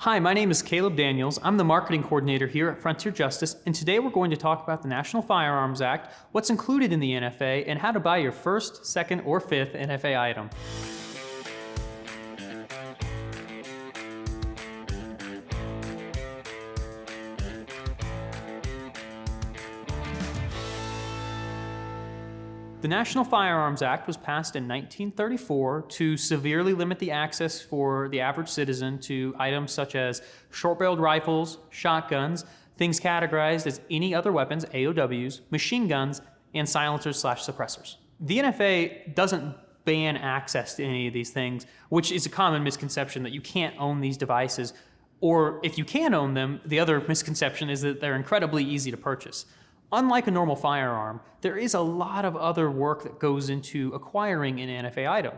Hi, my name is Caleb Daniels. I'm the marketing coordinator here at Frontier Justice, and today we're going to talk about the National Firearms Act, what's included in the NFA, and how to buy your first, second, or fifth NFA item. The National Firearms Act was passed in 1934 to severely limit the access for the average citizen to items such as short-barreled rifles, shotguns, things categorized as any other weapons, AOWs, machine guns, and silencers/suppressors. The NFA doesn't ban access to any of these things, which is a common misconception that you can't own these devices, or if you can own them, the other misconception is that they're incredibly easy to purchase. Unlike a normal firearm, there is a lot of other work that goes into acquiring an NFA item.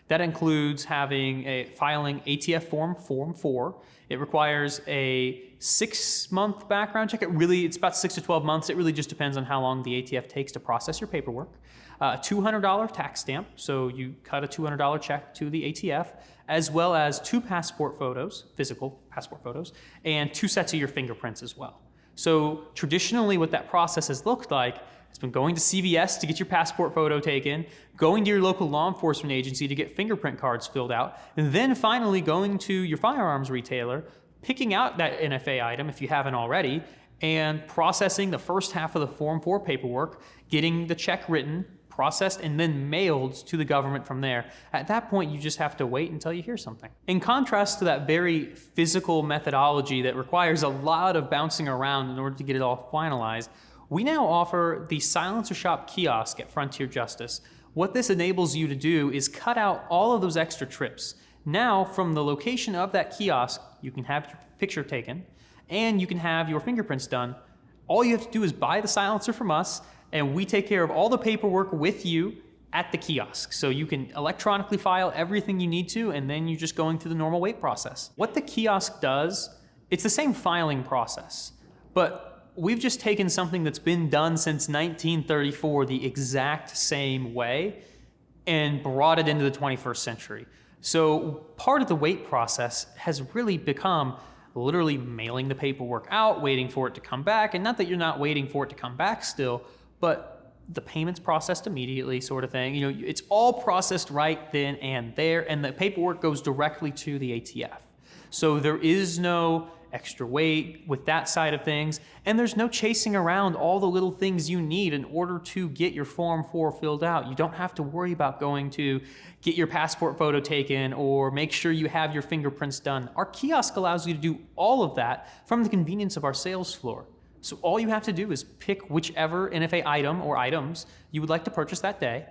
That includes filing ATF Form 4. It requires a 6-month background check. It's about 6 to 12 months. It really just depends on how long the ATF takes to process your paperwork. A $200 tax stamp, so you cut a $200 check to the ATF, as well as 2 passport photos, physical passport photos, and 2 sets of your fingerprints as well. So traditionally what that process has looked like has been going to CVS to get your passport photo taken, going to your local law enforcement agency to get fingerprint cards filled out, and then finally going to your firearms retailer, picking out that NFA item if you haven't already, and processing the first half of the Form 4 paperwork, getting the check written, processed, and then mailed to the government from there. At that point, you just have to wait until you hear something. In contrast to that very physical methodology that requires a lot of bouncing around in order to get it all finalized, we now offer the Silencer Shop kiosk at Frontier Justice. What this enables you to do is cut out all of those extra trips. Now, from the location of that kiosk, you can have your picture taken, and you can have your fingerprints done. All you have to do is buy the silencer from us, and we take care of all the paperwork with you at the kiosk. So you can electronically file everything you need to, and then you're just going through the normal wait process. What the kiosk does, it's the same filing process, but we've just taken something that's been done since 1934 the exact same way and brought it into the 21st century. So part of the wait process has really become literally mailing the paperwork out, waiting for it to come back, and not that you're not waiting for it to come back still, but the payment's processed immediately, sort of thing. You know, it's all processed right then and there, and the paperwork goes directly to the ATF. So there is no extra wait with that side of things, and there's no chasing around all the little things you need in order to get your Form 4 filled out. You don't have to worry about going to get your passport photo taken or make sure you have your fingerprints done. Our kiosk allows you to do all of that from the convenience of our sales floor. So all you have to do is pick whichever NFA item or items you would like to purchase that day,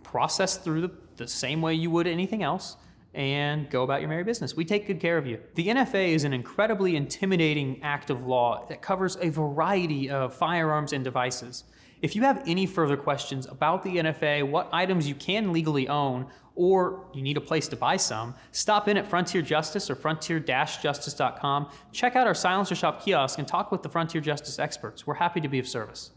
process through the same way you would anything else, and go about your merry business. We take good care of you. The NFA is an incredibly intimidating act of law that covers a variety of firearms and devices. If you have any further questions about the NFA, what items you can legally own, or you need a place to buy some, stop in at Frontier Justice or frontier-justice.com, check out our Silencer Shop kiosk, and talk with the Frontier Justice experts. We're happy to be of service.